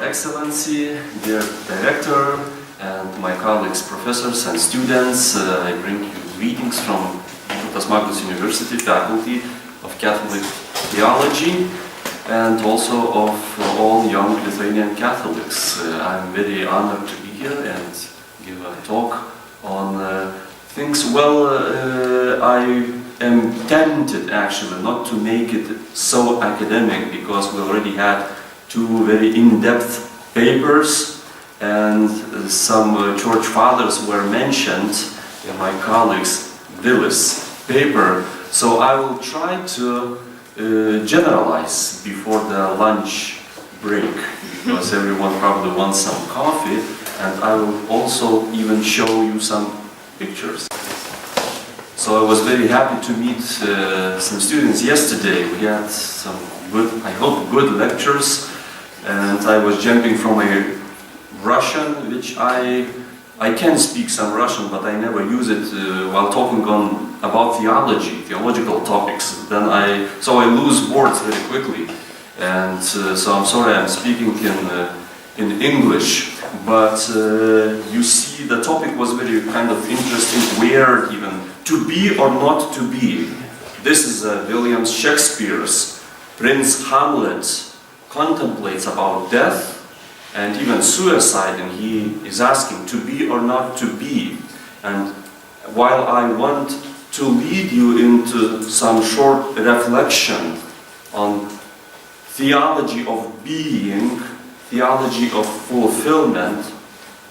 Excellency, dear Director, and my colleagues, professors and students, I bring you greetings from University Faculty of Catholic Theology and also of all young Lithuanian Catholics. I'm very honored to be here and give a talk on things. Well, I am tempted actually not to make it so academic because we already had two very in-depth papers and some church fathers were mentioned in my colleague's Willis paper. So I will try to generalize before the lunch break because everyone probably wants some coffee, and I will also even show you some pictures. So I was very happy to meet some students yesterday. We had some good, I hope, good lectures, and I was jumping from a Russian, which I can speak some Russian, but I never use it while talking about theology, theological topics. So I lose words very quickly, and so I'm sorry I'm speaking in English. But you see, the topic was very kind of interesting, weird even. To be or not to be. This is William Shakespeare's Prince Hamlet contemplates about death and even suicide, and he is asking to be or not to be. And while I want to lead you into some short reflection on theology of being, theology of fulfillment,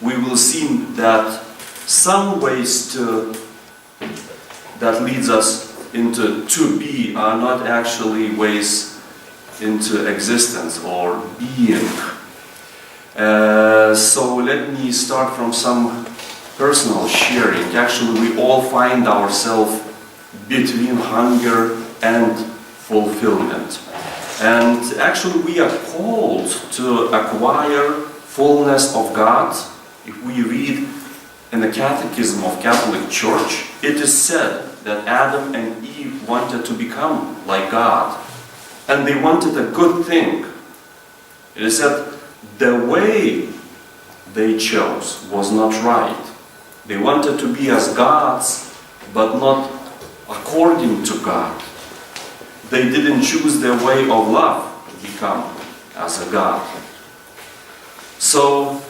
we will see that some ways that leads us into to be are not actually ways into existence or being. So let me start from some personal sharing. Actually, we all find ourselves between hunger and fulfillment. And actually, we are called to acquire fullness of God. If we read in the Catechism of Catholic Church, it is said that Adam and Eve wanted to become like God. And they wanted a good thing. It is said the way they chose was not right. They wanted to be as gods, but not according to God. They didn't choose their way of love to become as a God. So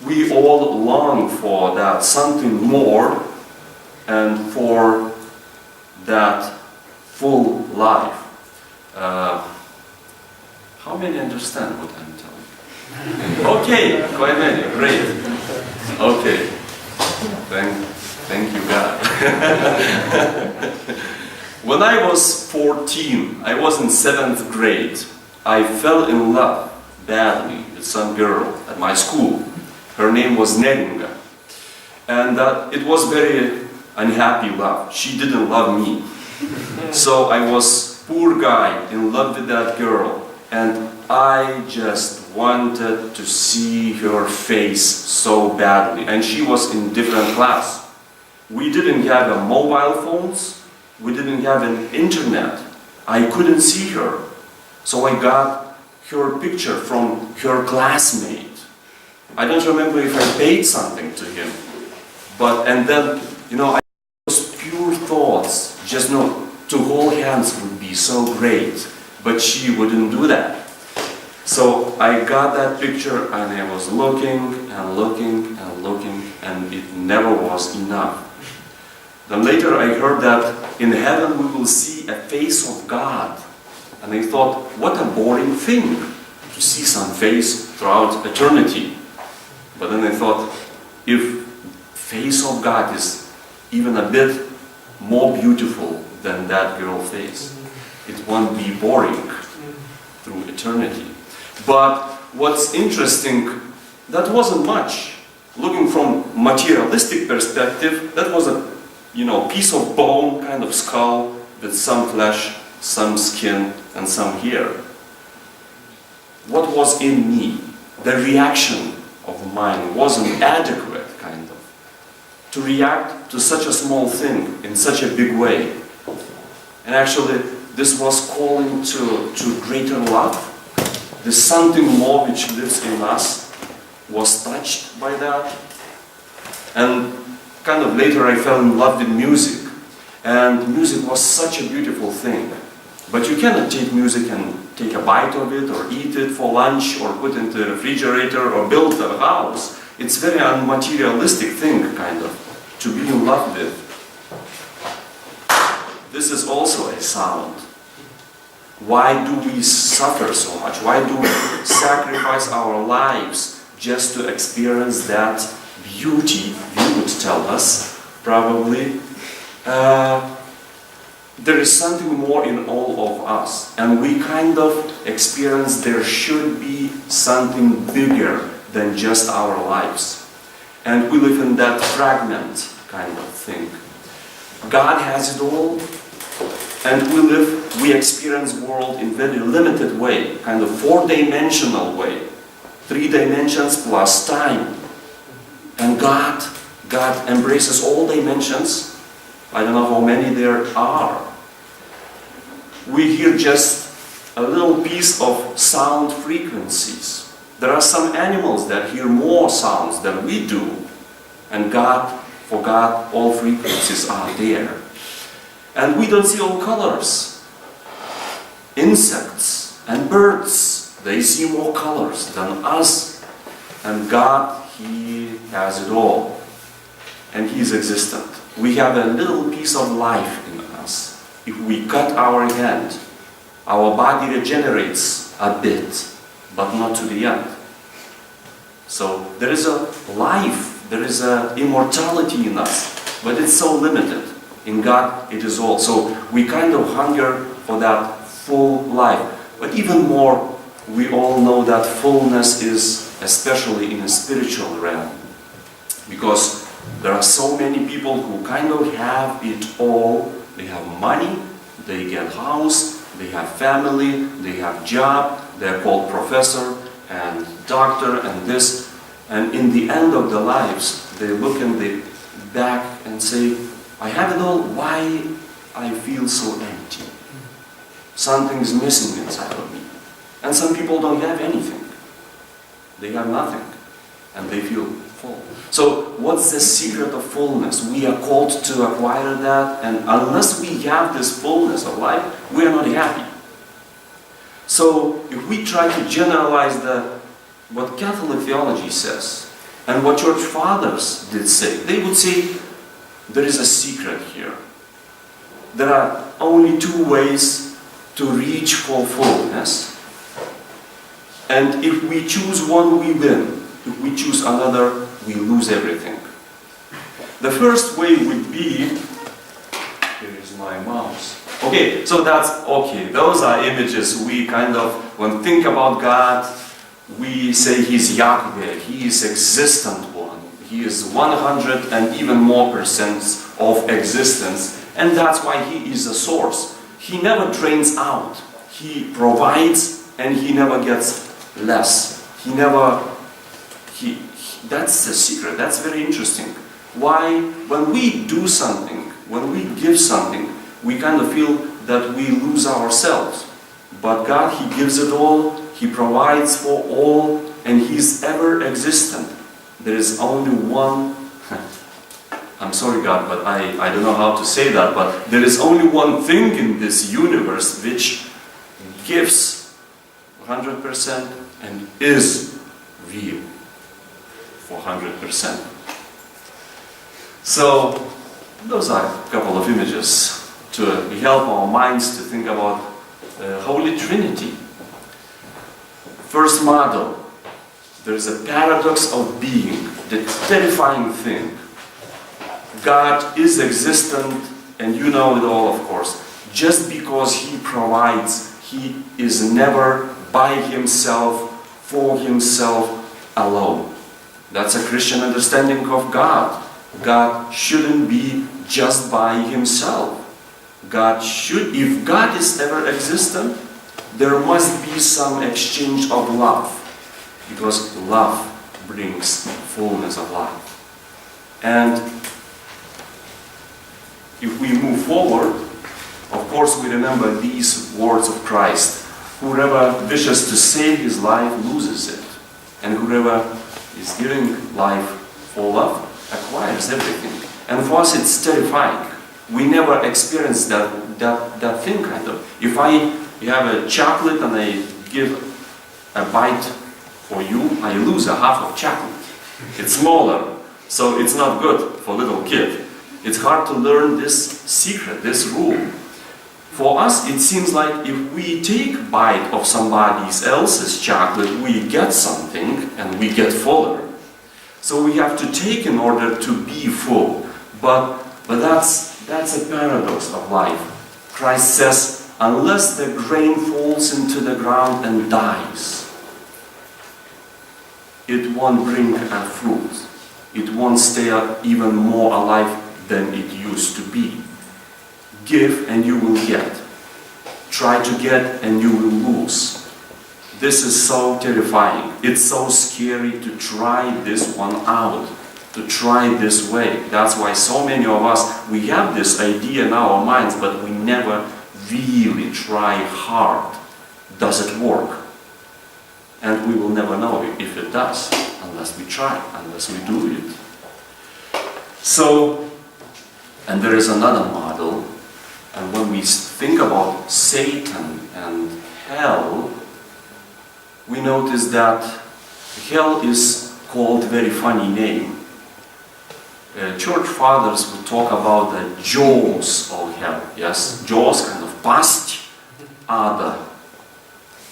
we all long for that something more and for that full life. How many understand what I'm telling? Okay, quite many, great. Okay, thank you God. When I was 14, I was in 7th grade. I fell in love badly with some girl at my school. Her name was Neringa. And it was very unhappy love. She didn't love me. So I was poor guy in love with that girl. And I just wanted to see her face so badly. And she was in different class. We didn't have a mobile phones. We didn't have an internet. I couldn't see her. So I got her picture from her classmate. I don't remember if I paid something to him. And then, I was pure thoughts. Just to hold hands would be so great. But she wouldn't do that. So I got that picture and I was looking and looking and looking, and it never was enough. Then later I heard that in heaven we will see a face of God. And I thought, what a boring thing to see some face throughout eternity. But then I thought, if face of God is even a bit more beautiful than that girl face, it won't be boring through eternity. But what's interesting, that wasn't much. Looking from materialistic perspective, that was a piece of bone, kind of skull, with some flesh, some skin, and some hair. What was in me? The reaction of mine wasn't adequate, kind of, to react to such a small thing in such a big way. And actually, this was calling to greater love, the something more which lives in us was touched by that. And kind of later I fell in love with music. And music was such a beautiful thing. But you cannot take music and take a bite of it, or eat it for lunch, or put it into the refrigerator, or build a house. It's a very unmaterialistic thing, kind of, to be in love with. This is also a sound. Why do we suffer so much? Why do we sacrifice our lives just to experience that beauty? You would tell us, probably. There is something more in all of us, and we kind of experience there should be something bigger than just our lives. And we live in that fragment kind of thing. God has it all, and we experience world in very limited way, kind of 4-dimensional way. 3 dimensions plus time. And God embraces all dimensions. I don't know how many there are. We hear just a little piece of sound frequencies. There are some animals that hear more sounds than we do. And for God, all frequencies are there. And we don't see all colors. Insects and birds, they see more colors than us. And God, He has it all. And He is existent. We have a little piece of life in us. If we cut our hand, our body regenerates a bit, but not to the end. So there is a life, there is an immortality in us, but it's so limited. In God, it is all. So we kind of hunger for that full life. But even more, we all know that fullness is especially in a spiritual realm. Because there are so many people who kind of have it all. They have money, they get house, they have family, they have job, they're called professor and doctor and this. And in the end of their lives, they look in the back and say, I have it all, why I feel so empty? Something's missing inside of me. And some people don't have anything. They have nothing. And they feel full. So what's the secret of fullness? We are called to acquire that, and unless we have this fullness of life, we are not happy. So if we try to generalize what Catholic theology says, and what church fathers did say, they would say, there is a secret here. There are only 2 ways to reach for fullness. And if we choose one, we win. If we choose another, we lose everything. The first way would be, here is my mouse. Okay, so that's okay. Those are images we kind of, when we think about God, we say He's Yahweh, He is existent one. He is 100 and even more percent of existence. And that's why He is the source. He never drains out. He provides and He never gets less. That's the secret. That's very interesting. Why, when we do something, when we give something, we kind of feel that we lose ourselves. But God, He gives it all, He provides for all, and He's ever existent. There is only one, I'm sorry God, but I don't know how to say that, but there is only one thing in this universe which gives 100% and is real for 100%. So, those are a couple of images to help our minds to think about the Holy Trinity. First model, there is a paradox of being, the terrifying thing. God is existent, and you know it all, of course. Just because He provides, He is never by Himself, for Himself alone. That's a Christian understanding of God. God shouldn't be just by Himself. If God is ever existent, there must be some exchange of love. Because love brings fullness of life. And if we move forward, of course we remember these words of Christ. whoever wishes to save his life loses it. And whoever is giving life for love acquires everything. And for us it's terrifying. We never experience that thing kind of. If I have a chocolate and I give a bite for you, I lose a half of chocolate. It's smaller, so it's not good for little kid. It's hard to learn this secret, this rule. For us, it seems like if we take a bite of somebody else's chocolate, we get something and we get fuller. So we have to take in order to be full. But that's a paradox of life. Christ says, unless the grain falls into the ground and dies, it won't bring a fruit. It won't stay even more alive than it used to be. Give and you will get. Try to get and you will lose. This is so terrifying. It's so scary to try this one out, to try this way. That's why so many of us, we have this idea in our minds, but we never really try hard. Does it work? And we will never know if it does, unless we try, unless we do it. So, and there is another model, and when we think about Satan and hell, we notice that hell is called a very funny name. Church fathers would talk about the jaws of hell, yes? Jaws, kind of past, other.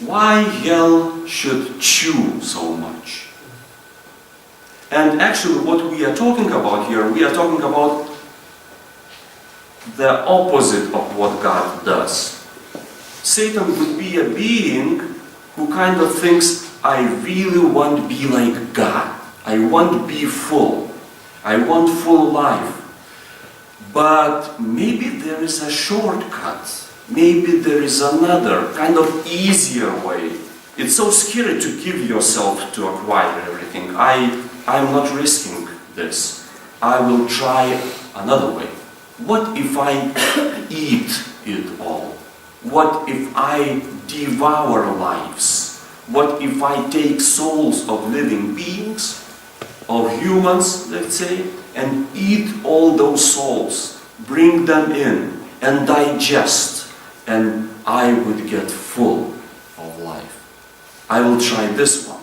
Why hell should chew so much? And actually what we are talking about here, we are talking about the opposite of what God does. Satan would be a being who kind of thinks, I really want to be like God. I want to be full. I want full life. But maybe there is a shortcut. Maybe there is another, kind of easier way. It's so scary to give yourself to acquire everything. I'm not risking this. I will try another way. What if I eat it all? What if I devour lives? What if I take souls of living beings, of humans, let's say, and eat all those souls, bring them in, and digest? And I would get full of life. I will try this one,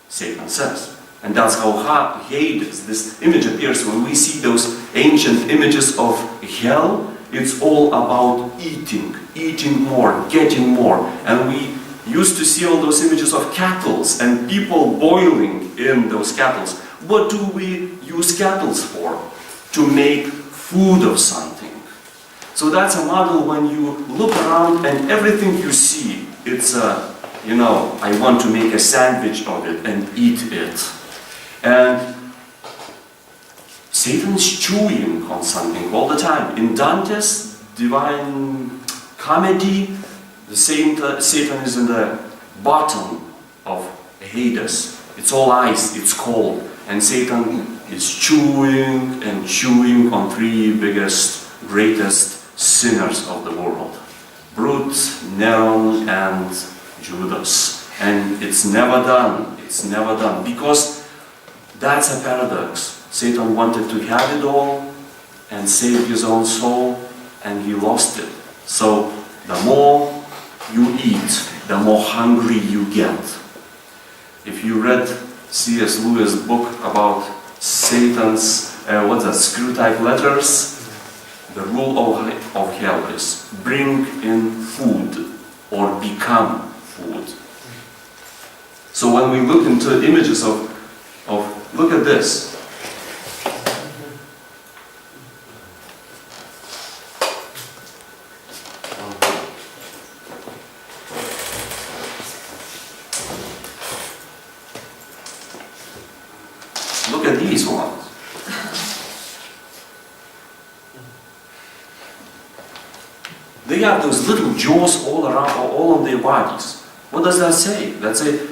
Satan says. And that's how Hades, this image appears when we see those ancient images of hell. It's all about eating, eating more, getting more. And we used to see all those images of kettles and people boiling in those kettles. What do we use kettles for? To make food of something. So that's a model when you look around and everything you see, it's I want to make a sandwich of it and eat it. And Satan is chewing on something all the time. In Dante's Divine Comedy, Satan is in the bottom of Hades. It's all ice, it's cold. And Satan is chewing and chewing on three greatest sinners of the world. Brute, Neron, and Judas. And it's never done. It's never done. Because that's a paradox. Satan wanted to have it all and save his own soul, and he lost it. So the more you eat, the more hungry you get. If you read C.S. Lewis' book about Satan's, screw-type letters, the rule of hell is bring in food or become food. So when we look into images of look at this. Look at these ones. They have those little jaws all around, all on their bodies. What does that say? That say,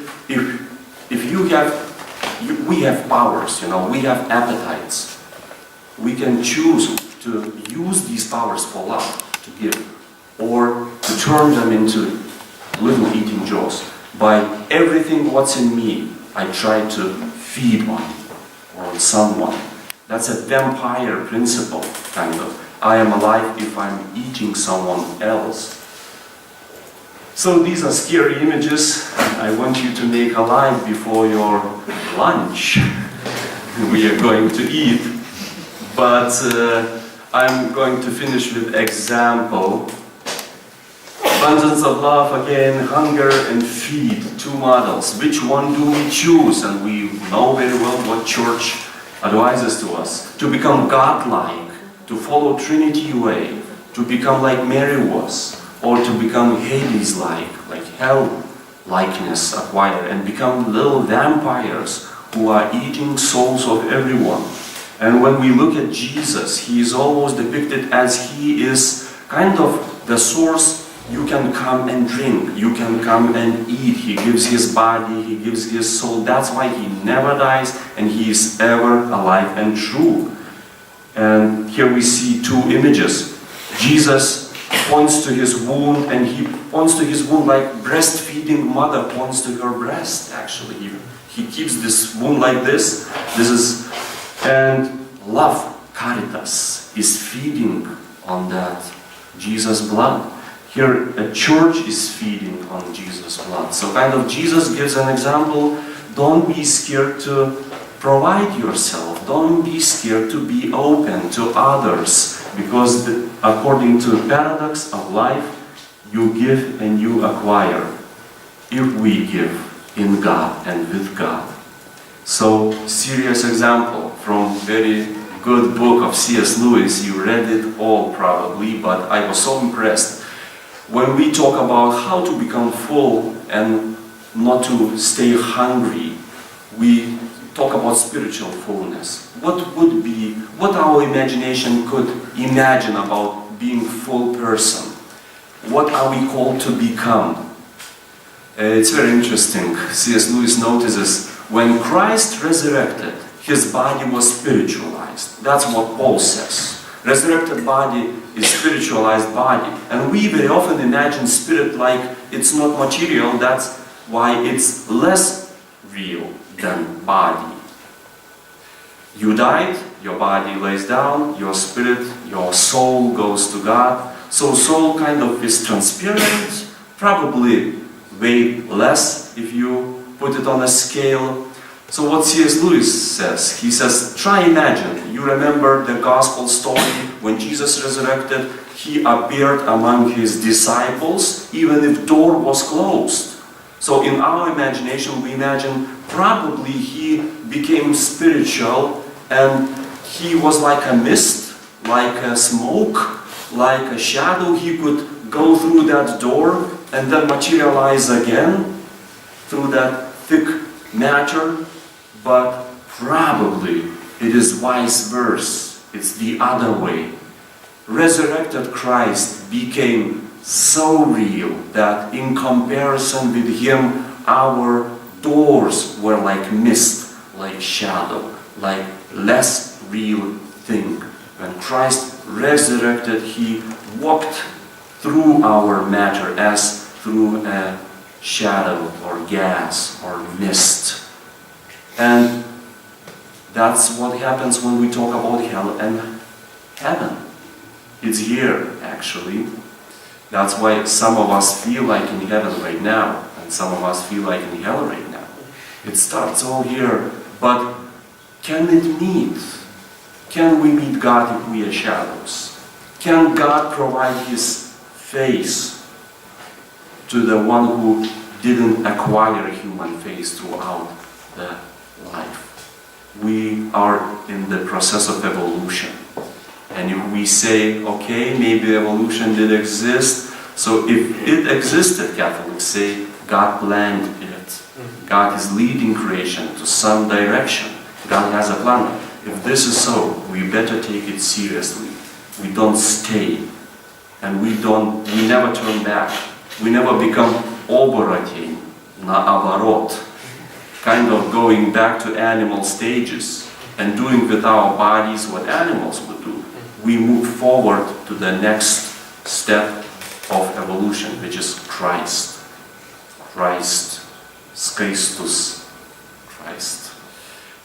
we have powers, we have appetites. We can choose to use these powers for love, to give, or to turn them into little eating jaws. By everything what's in me, I try to feed on or on someone. That's a vampire principle, kind of. I am alive if I'm eating someone else. So these are scary images I want you to make alive before your lunch. We are going to eat. But I'm going to finish with example. Abundance of love, again, hunger and feed, two models. Which one do we choose? And we know very well what church advises to us. To become God-like, to follow Trinity way, to become like Mary was, or to become Hades-like hell-likeness acquire, and become little vampires who are eating souls of everyone. And when we look at Jesus, he is always depicted as he is kind of the source you can come and drink, you can come and eat. He gives his body, he gives his soul. That's why he never dies and he is ever alive and true. And here we see two images. Jesus points to his wound, and he points to his wound like breastfeeding mother points to her breast, actually. He keeps this wound like this. And love, caritas, is feeding on that Jesus' blood. Here, a church is feeding on Jesus' blood. So kind of Jesus gives an example. Don't be scared to provide yourself. Don't be scared to be open to others. Because according to the paradox of life, you give and you acquire. If we give in God and with God. So, serious example from very good book of C.S. Lewis. You read it all probably, but I was so impressed. When we talk about how to become full and not to stay hungry, we talk about spiritual fullness. What our imagination could imagine about being full person? What are we called to become? It's very interesting. C.S. Lewis notices, when Christ resurrected, his body was spiritualized. That's what Paul says. Resurrected body is spiritualized body. And we very often imagine spirit like it's not material. That's why it's less real than body. You died, your body lays down, your spirit, your soul goes to God. So soul kind of is transparent, probably weigh less if you put it on a scale. So what C.S. Lewis says, he says, try imagine, you remember the gospel story when Jesus resurrected, he appeared among his disciples even if door was closed. So in our imagination we imagine probably he became spiritual and he was like a mist, like a smoke, like a shadow. He could go through that door and then materialize again through that thick matter. But probably it is vice versa. It's the other way. Resurrected Christ became so real that in comparison with him, our doors were like mist, like shadow, like less real thing. When Christ resurrected, he walked through our matter as through a shadow or gas or mist. And that's what happens when we talk about hell and heaven. It's here, actually. That's why some of us feel like in heaven right now, and some of us feel like in hell right now. It starts all here, but can it meet? Can we meet God if we are shadows? Can God provide his face to the one who didn't acquire a human face throughout the life? We are in the process of evolution. And if we say, okay, maybe evolution did exist, so if it existed, Catholics say, God planned it. God is leading creation to some direction. God has a plan. If this is so, we better take it seriously. We don't stay. And we never turn back. We never become oborotin, naoborot, kind of going back to animal stages and doing with our bodies what animals would do. We move forward to the next step of evolution, which is Christ. Christ, skaistus, Christ.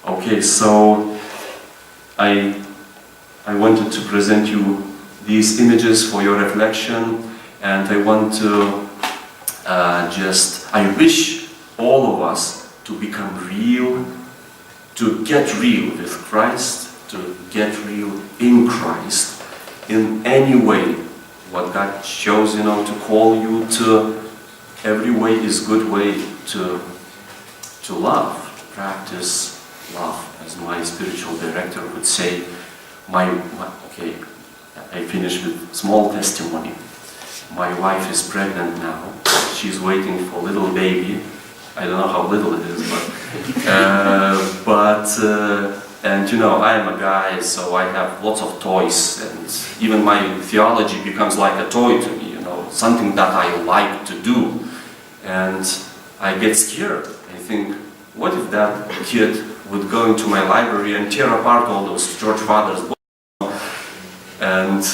Okay, so I wanted to present you these images for your reflection, and I want to I wish all of us to become real, to get real with Christ, to get real in Christ, in any way. What God shows, to call you to, every way is good way to love, practice love, as my spiritual director would say. Okay, I finish with small testimony. My wife is pregnant now. She's waiting for a little baby. I don't know how little it is, and I am a guy, so I have lots of toys, and even my theology becomes like a toy to me, something that I like to do. And I get scared. I think, what if that kid would go into my library and tear apart all those church fathers books? And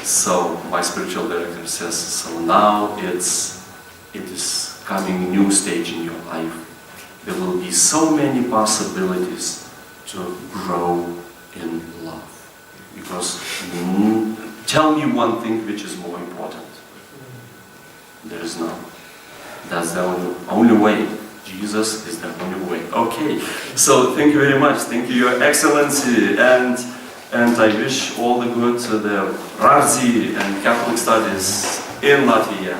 so my spiritual director says, so now it is coming a new stage in your life. There will be so many possibilities to grow in love. Because tell me one thing which is more important. There is none. That's the only way. Jesus is the only way. Okay, so thank you very much. Thank you, Your Excellency, and I wish all the good to the Razi and Catholic studies in Latvia.